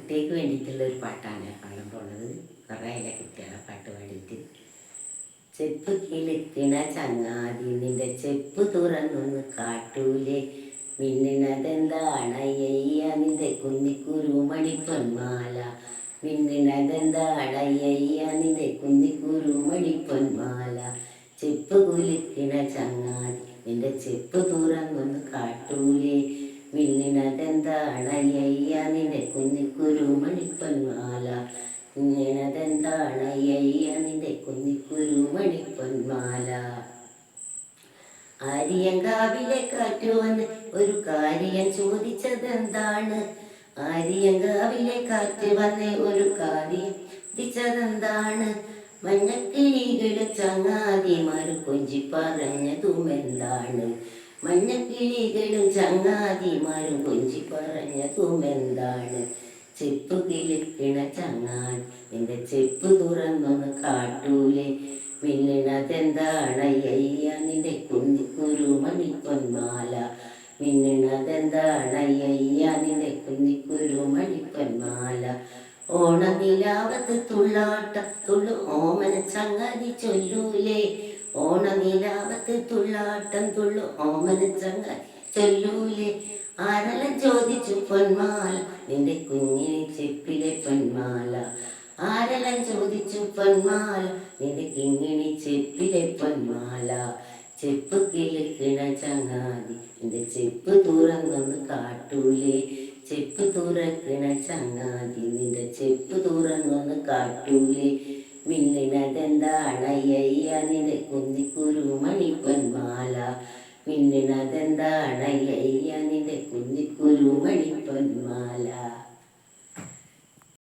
കുട്ടികൾക്ക് വേണ്ടിയിട്ടുള്ള ഒരു പാട്ടാണ് പാടാൻ പോണത്. കുറേ അതിലെ കുട്ടികളെ പാട്ട് പാടിയിട്ട്. ചെപ്പ് കിളിക്കണ ചങ്ങാതി നിന്റെ ചെപ്പ് തുറന്നൊന്ന് കാട്ടൂലേ, മിന്നിനതെന്താണയ്യ നിന്റെ കുന്നിക്കുരുമണി പൊന്മാല, മിന്നിനതെന്താണയ്യ നിന്റെ കുന്നിക്കുരുമണി പൊന്മാല. ചെപ്പ് കുലിക്കണ ചങ്ങാതി നിന്റെ ചെപ്പ് തുറന്നൊന്ന് കാട്ടൂലേ, മിന്നിനതെന്താണയ്യ നിന്റെ കുന്നിക്കുരുമണി പൊന്മാല, മിന്നിനതെന്താണയ്യ നിന്റെ കുന്നിക്കുരുമണി പൊന്മാല. ആര്യങ്കാവിലെ കാറ്റു വന്ന് ഒരു കാര്യം ചോദിച്ചതെന്താണ്, ആര്യങ്കാവിലെ കാറ്റ് വന്ന് ഒരു കാര്യം ചോദിച്ചതെന്താണ്, മഞ്ഞക്കിളികളും ചങ്ങാതിമാരും കൊഞ്ചി പറഞ്ഞതുമെന്താണ്, മഞ്ഞക്കിളികളും ചങ്ങാതിമാരും കൊഞ്ചി പറഞ്ഞതുമെന്താണ്. ചെപ്പ് കിളിക്കണ ചങ്ങാതി നിന്റെ ചെപ്പ് തുറന്നൊന്ന് കാട്ടൂലേ, മിന്നണതെന്താണയ്യ നിന്റെ കുന്നിക്കുരുമണി പൊന്മാല, മിന്നണതെന്താണയ്യ നിന്റെ കുന്നിക്കുരുമണി പൊന്മാല. ഓണനിലാവത്ത് തുള്ളാട്ടം തുള്ളു ഓമന ചങ്ങാതി ചൊല്ലൂലേ, ഓണനിലാവത്ത് തുള്ളാട്ടം തുള്ളു ഓമന ചങ്ങാതി ചൊല്ലൂലേ. ആരെല്ലാം ചോദിച്ചു പൊന്മാല നിന്റെ കുഞ്ഞിനെ ചെപ്പിലെ പൊന്മാല, ആരെല്ലാം ചോദിച്ചു പൊന്മാല നിന്റെ കിങ്ങിണി ചെപ്പിലെ പൊന്മാല. ചെപ്പ് കിളിക്കണ ചങ്ങാതി നിന്റെ ചെപ്പ് തുറന്നൊന്ന് കാട്ടൂലേ, ചെപ്പ് തുറക്കണ ചങ്ങാതി നിന്റെ ചെപ്പ് തുറന്നൊന്ന് കാട്ടൂലേ, മിന്നിനതെന്താണയ്യ നിന്റെ കുന്നിക്കുരുമണി പൊന്മാല, മിന്നിനതെന്താണയ്യ നിന്റെ കുന്നിക്കുരുമണി പൊന്മാല.